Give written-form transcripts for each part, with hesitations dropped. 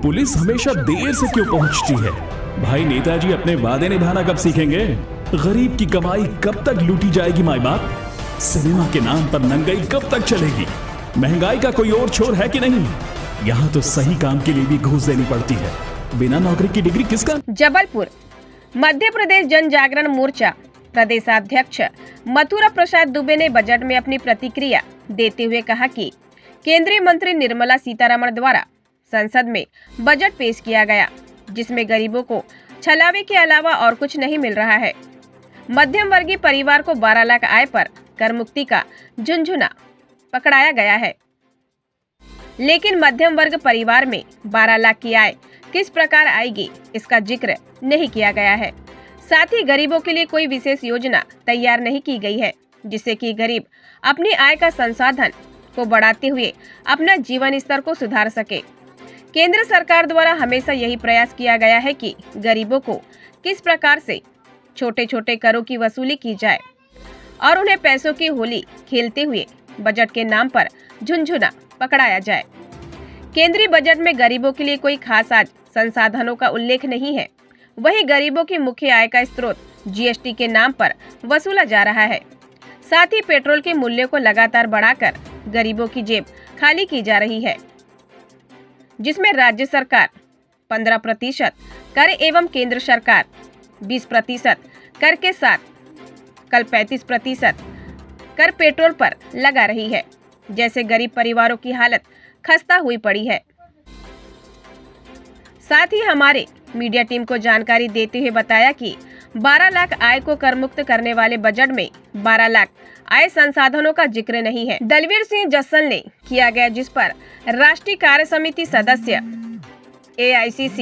Police हमेशा देर से क्यों पहुंचती है? भाई नेताजी अपने वादे निभाना कब सीखेंगे? गरीब की कमाई कब तक लूटी जाएगी माई बाप? सिनेमा के नाम पर नंगाई कब तक चलेगी? महंगाई का कोई और छोर है कि नहीं? यहाँ तो सही काम के लिए भी घूस देनी पड़ती है। बिना नौकरी की डिग्री किसका? जबलपुर मध्य प्रदेश जन जागरण मोर्चा प्रदेशाध्यक्ष मथुरा प्रसाद दुबे ने बजट में अपनी प्रतिक्रिया देते हुए कहा कि केंद्रीय मंत्री निर्मला सीतारमण द्वारा संसद में बजट पेश किया गया, जिसमें गरीबों को छलावे के अलावा और कुछ नहीं मिल रहा है। मध्यम वर्गीय परिवार को 12 लाख आय पर कर मुक्ति का झुनझुना पकड़ाया गया है, लेकिन मध्यम वर्ग परिवार में 12 लाख की आय किस प्रकार आएगी, इसका जिक्र नहीं किया गया है। साथ ही गरीबों के लिए कोई विशेष योजना तैयार नहीं की गई है, जिससे कि गरीब अपनी आय का संसाधन को बढ़ाते हुए अपना जीवन स्तर को सुधार सके। केंद्र सरकार द्वारा हमेशा यही प्रयास किया गया है कि गरीबों को किस प्रकार से छोटे छोटे करों की वसूली की जाए और उन्हें पैसों की होली खेलते हुए बजट के नाम पर झुनझुना पकड़ाया जाए। केंद्रीय बजट में गरीबों के लिए कोई खास आज संसाधनों का उल्लेख नहीं है। वहीं गरीबों की मुख्य आय का स्रोत जीएसटी के नाम पर वसूला जा रहा है। साथ ही पेट्रोल के मूल्य को लगातार बढ़ाकर गरीबों की जेब खाली की जा रही है, जिसमें राज्य सरकार 15% कर एवं केंद्र सरकार 20% कर के साथ कल 35% कर पेट्रोल पर लगा रही है। जैसे गरीब परिवारों की हालत खस्ता हुई पड़ी है। साथ ही हमारे मीडिया टीम को जानकारी देते हुए बताया कि 12 लाख आय को कर मुक्त करने वाले बजट में 12 लाख आय संसाधनों का जिक्र नहीं है। दलवीर सिंह जस्सल ने किया गया, जिस पर राष्ट्रीय कार्य समिति सदस्य AICC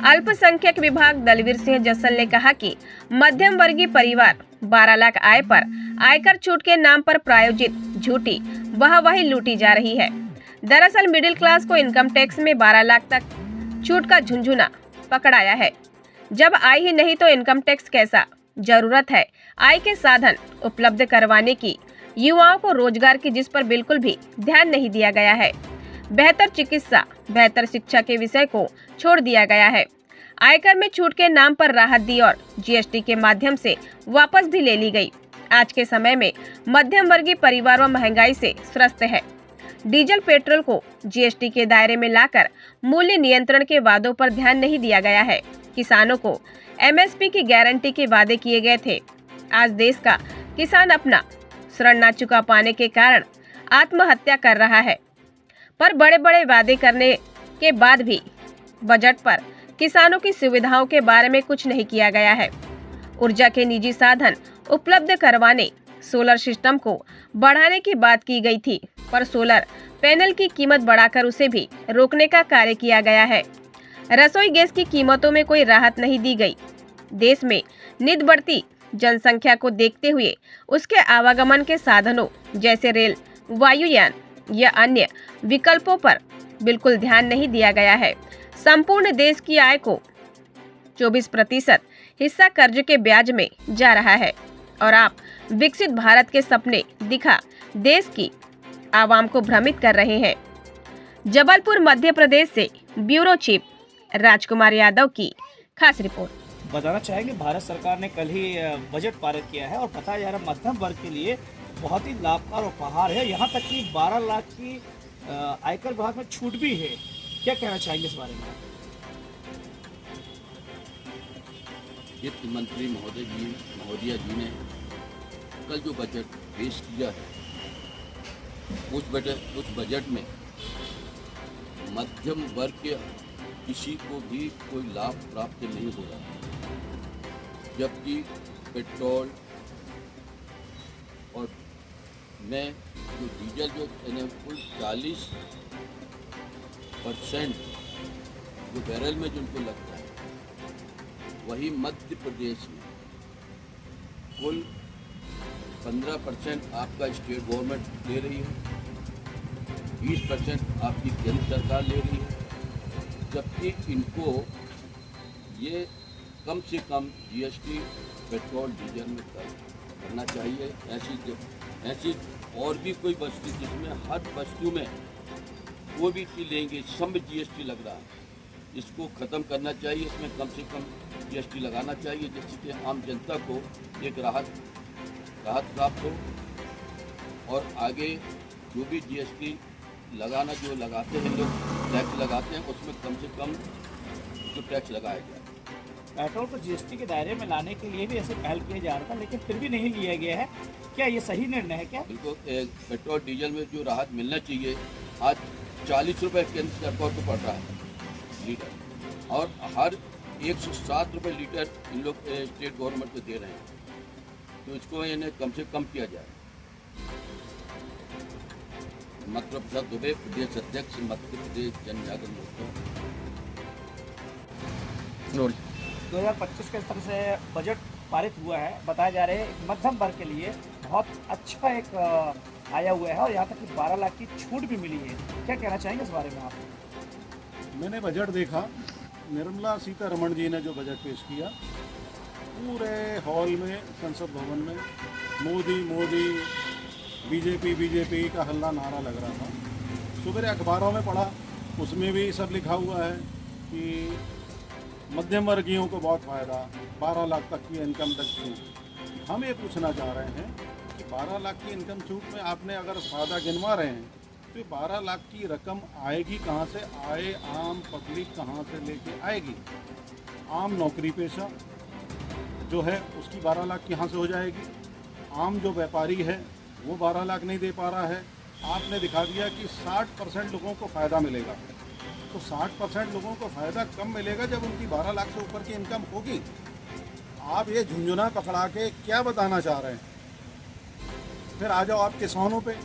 अल्पसंख्यक विभाग दलवीर सिंह जस्सल ने कहा कि मध्यम वर्गीय परिवार 12 लाख आय पर आयकर छूट के नाम पर प्रायोजित झूठी वाहवाही लूटी जा रही है। दरअसल मिडिल क्लास को इनकम टैक्स में 12 लाख तक छूट का झुनझुना पकड़ाया है। जब आय ही नहीं तो इनकम टैक्स कैसा? जरूरत है आय के साधन उपलब्ध करवाने की, युवाओं को रोजगार की, जिस पर बिल्कुल भी ध्यान नहीं दिया गया है। बेहतर चिकित्सा, बेहतर शिक्षा के विषय को छोड़ दिया गया है। आयकर में छूट के नाम पर राहत दी और जीएसटी के माध्यम से वापस भी ले ली गई। आज के समय में मध्यम वर्गीय परिवार व महंगाई से त्रस्त है। डीजल पेट्रोल को जीएसटी के दायरे में लाकर मूल्य नियंत्रण के वादों पर ध्यान नहीं दिया गया है। किसानों को MSP की गारंटी के वादे किए गए थे। आज देश का किसान अपना ऋण न चुका पाने के कारण आत्महत्या कर रहा है। पर बड़े बड़े वादे करने के बाद भी बजट पर किसानों की सुविधाओं के बारे में कुछ नहीं किया गया है। ऊर्जा के निजी साधन उपलब्ध करवाने, सोलर सिस्टम को बढ़ाने की बात की गई थी, पर सोलर पैनल की कीमत बढ़ाकर उसे भी रोकने का कार्य किया गया है। रसोई गैस की कीमतों में कोई राहत नहीं दी गई। देश में नित बढ़ती जनसंख्या को देखते हुए उसके आवागमन के साधनों जैसे रेल, वायुयान या अन्य विकल्पों पर बिल्कुल ध्यान नहीं दिया गया है। संपूर्ण देश की आय को 24% हिस्सा कर्ज के ब्याज में जा रहा है और आप विकसित भारत के सपने दिखा देश की आवाम को भ्रमित कर रहे हैं। जबलपुर मध्य प्रदेश से ब्यूरो चीफ राजकुमार यादव की खास रिपोर्ट। बताना चाहेंगे, भारत सरकार ने कल ही बजट पारित किया है और बताया जा रहा मध्यम वर्ग के लिए बहुत ही लाभकारी उपहार है। यहाँ तक कि 12 लाख की आयकर विभाग में छूट भी है। क्या कहना चाहेंगे इस बारे में? वित्त मंत्री महोदया जी ने कल जो बजट पेश किया है, उस बजट में मध्यम वर्ग के किसी को भी कोई लाभ प्राप्त नहीं हो रहा, जबकि पेट्रोल और में जो डीजल जो कुल 40% जो बैरल में जिनको लगता है, वही मध्य प्रदेश में कुल 15% आपका स्टेट गवर्नमेंट ले रही है, 20% आपकी केंद्र सरकार ले रही है, जबकि इनको ये कम से कम जीएसटी पेट्रोल डीजल में करना चाहिए। ऐसी और भी कोई वस्तु जिसमें हर वस्तु में कोई भी चीज़ लेंगे सब में जीएसटी लग रहा है, इसको ख़त्म करना चाहिए, इसमें कम से कम GST लगाना चाहिए, जिससे कि आम जनता को एक राहत प्राप्त हो और आगे जो भी GST जो लगाते हैं लोग, टैक्स लगाते हैं, उसमें कम से कम उसको टैक्स लगाया जाए। पेट्रोल को GST के दायरे में लाने के लिए भी ऐसे पहल किया जा रहा था, लेकिन फिर भी नहीं लिया गया है। क्या ये सही निर्णय है क्या? बिल्कुल, पेट्रोल डीजल में जो राहत मिलना चाहिए, आज 40 रुपये केंद्र सरकार को पड़ रहा है लीटर, और हर 107 रुपये लीटर इन लोग स्टेट गवर्नमेंट को दे रहे हैं, तो इसको इन्हें कम से कम किया जाए। मध्य प्रसाद दुबे, प्रदेश अध्यक्ष, मध्य प्रदेश जन जागरण मोर्चा। 2025 के स्तर से बजट पारित हुआ है, बताया जा रहा है मध्यम वर्ग के लिए बहुत अच्छा एक आया हुआ है, और यहाँ तक कि 12 लाख की छूट भी मिली है। क्या कहना चाहेंगे इस बारे में आप? मैंने बजट देखा, निर्मला सीतारमण जी ने जो बजट पेश किया, पूरे हॉल में, संसद भवन में मोदी मोदी, बीजेपी का हल्ला नारा लग रहा था। सुबह अखबारों में पढ़ा, उसमें भी सब लिखा हुआ है कि मध्यम वर्गीयों को बहुत फ़ायदा, 12 लाख तक की इनकम तक छूट। हम ये पूछना चाह रहे हैं कि 12 लाख की इनकम छूट में आपने अगर फ़ायदा गिनवा रहे हैं, तो 12 लाख की रकम आएगी कहाँ से? आए आम पब्लिक कहाँ से लेके आएगी? आम नौकरी पेशा जो है उसकी 12 लाख कहाँ से हो जाएगी? आम जो व्यापारी है वो 12 लाख नहीं दे पा रहा है। आपने दिखा दिया कि 60% लोगों को फ़ायदा मिलेगा, तो 60% लोगों को फ़ायदा कम मिलेगा जब उनकी 12 लाख से ऊपर की इनकम होगी। आप ये झुंझुना पकड़ा के क्या बताना चाह रहे हैं? फिर आ जाओ आप किसानों पे।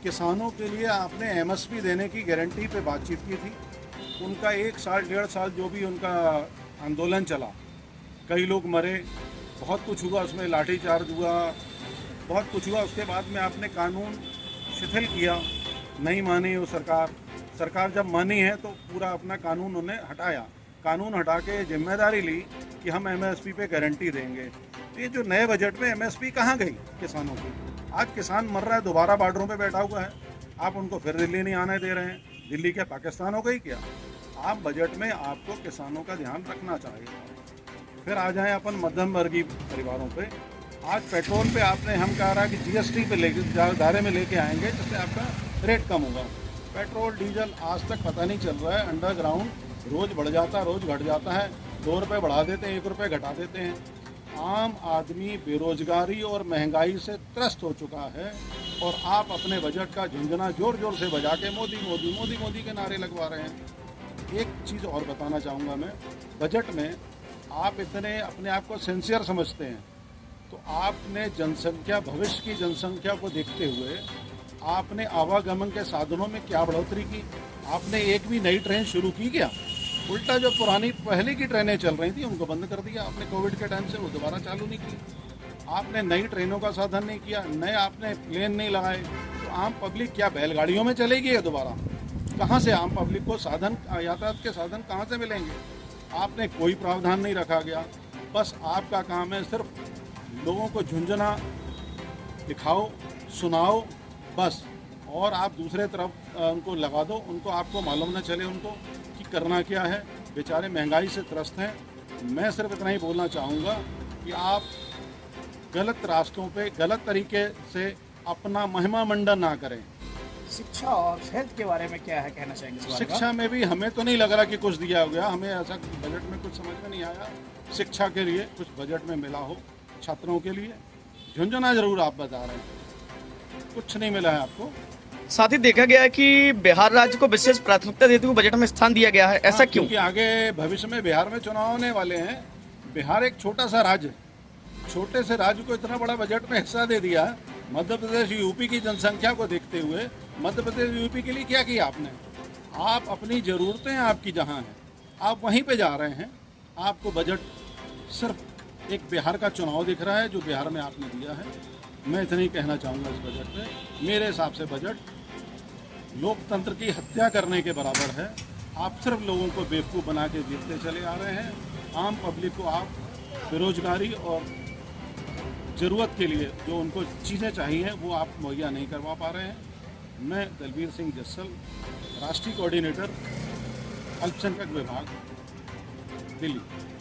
किसानों के लिए आपने MSP देने की गारंटी पे बातचीत की थी। उनका 1 साल 1.5 साल जो भी उनका आंदोलन चला, कई लोग मरे, बहुत कुछ हुआ, उसमें लाठीचार्ज हुआ, बहुत कुछ हुआ। उसके बाद में आपने कानून शिथिल किया, नहीं मानी वो सरकार जब मानी है तो पूरा अपना कानून उन्हें हटाया। कानून हटा के जिम्मेदारी ली कि हम MSP पे गारंटी देंगे। तो ये जो नए बजट में MSP कहाँ गई किसानों की? आज किसान मर रहा है, दोबारा बॉर्डरों पे बैठा हुआ है, आप उनको फिर दिल्ली नहीं आने दे रहे हैं। दिल्ली क्या पाकिस्तान हो गई क्या? आप बजट में आपको किसानों का ध्यान रखना चाहिए। फिर आ जाएँ अपन मध्यम वर्गीय परिवारों पर। आज पेट्रोल पे आपने हम कह रहा है कि GST पे दायरे में लेके आएंगे, जिससे आपका रेट कम होगा। पेट्रोल डीजल आज तक पता नहीं चल रहा है, अंडरग्राउंड रोज़ बढ़ जाता है, रोज़ घट जाता है, 2 रुपये बढ़ा देते हैं, 1 रुपये घटा देते हैं। आम आदमी बेरोजगारी और महंगाई से त्रस्त हो चुका है, और आप अपने बजट का झुंझुना जोर जोर से बजा के मोदी मोदी मोदी मोदी के नारे लगवा रहे हैं। एक चीज़ और बताना चाहूँगा मैं, बजट में आप इतने अपने आप को सिंसियर समझते हैं, तो आपने जनसंख्या, भविष्य की जनसंख्या को देखते हुए आपने आवागमन के साधनों में क्या बढ़ोतरी की? आपने एक भी नई ट्रेन शुरू की क्या? उल्टा जो पुरानी पहले की ट्रेनें चल रही थी उनको बंद कर दिया आपने कोविड के टाइम से, वो दोबारा चालू नहीं की। आपने नई ट्रेनों का साधन नहीं किया, नए आपने प्लेन नहीं लगाए, तो आम पब्लिक क्या बैलगाड़ियों में चलेगी दोबारा? कहाँ से आम पब्लिक को साधन, यातायात के साधन कहाँ से मिलेंगे? आपने कोई प्रावधान नहीं रखा गया। बस आपका काम है सिर्फ लोगों को झुंझुना दिखाओ, सुनाओ बस, और आप दूसरे तरफ उनको लगा दो, उनको आपको मालूम न चले उनको कि करना क्या है। बेचारे महंगाई से त्रस्त हैं। मैं सिर्फ इतना ही बोलना चाहूँगा कि आप गलत रास्तों पे गलत तरीके से अपना महिमा मंडन ना करें। शिक्षा और हेल्थ के बारे में क्या है कहना चाहेंगे इस बारे में? शिक्षा में भी हमें तो नहीं लग रहा कि कुछ दिया गया, हमें ऐसा बजट में कुछ समझ में नहीं आया शिक्षा के लिए कुछ बजट में मिला हो छात्रों के लिए। झुंझुना जरूर आप बता रहे हैं, कुछ नहीं मिला है आपको। साथ ही देखा गया है कि बिहार राज्य को विशेष प्राथमिकता देते हुए बजट में स्थान दिया गया है, ऐसा क्यों? क्योंकि आगे भविष्य में बिहार में चुनाव होने वाले हैं। बिहार एक छोटा सा राज्य, छोटे से राज्य को इतना बड़ा बजट में हिस्सा दे दिया। मध्य प्रदेश यूपी की जनसंख्या को देखते हुए मध्य प्रदेश यूपी के लिए क्या किया आपने? आप अपनी ज़रूरतें आपकी जहाँ हैं आप वहीं पे जा रहे हैं। आपको बजट सिर्फ एक बिहार का चुनाव दिख रहा है जो बिहार में आपने दिया है। मैं इतना ही कहना चाहूँगा इस बजट में। मेरे हिसाब से बजट लोकतंत्र की हत्या करने के बराबर है। आप सिर्फ लोगों को बेवकूफ़ बना के जीतते चले आ रहे हैं। आम पब्लिक को आप बेरोजगारी और ज़रूरत के लिए जो उनको चीज़ें चाहिए वो आप मुहैया नहीं करवा पा रहे हैं। मैं दलवीर सिंह जस्सल, राष्ट्रीय कोऑर्डिनेटर अल्पसंख्यक विभाग, दिल्ली।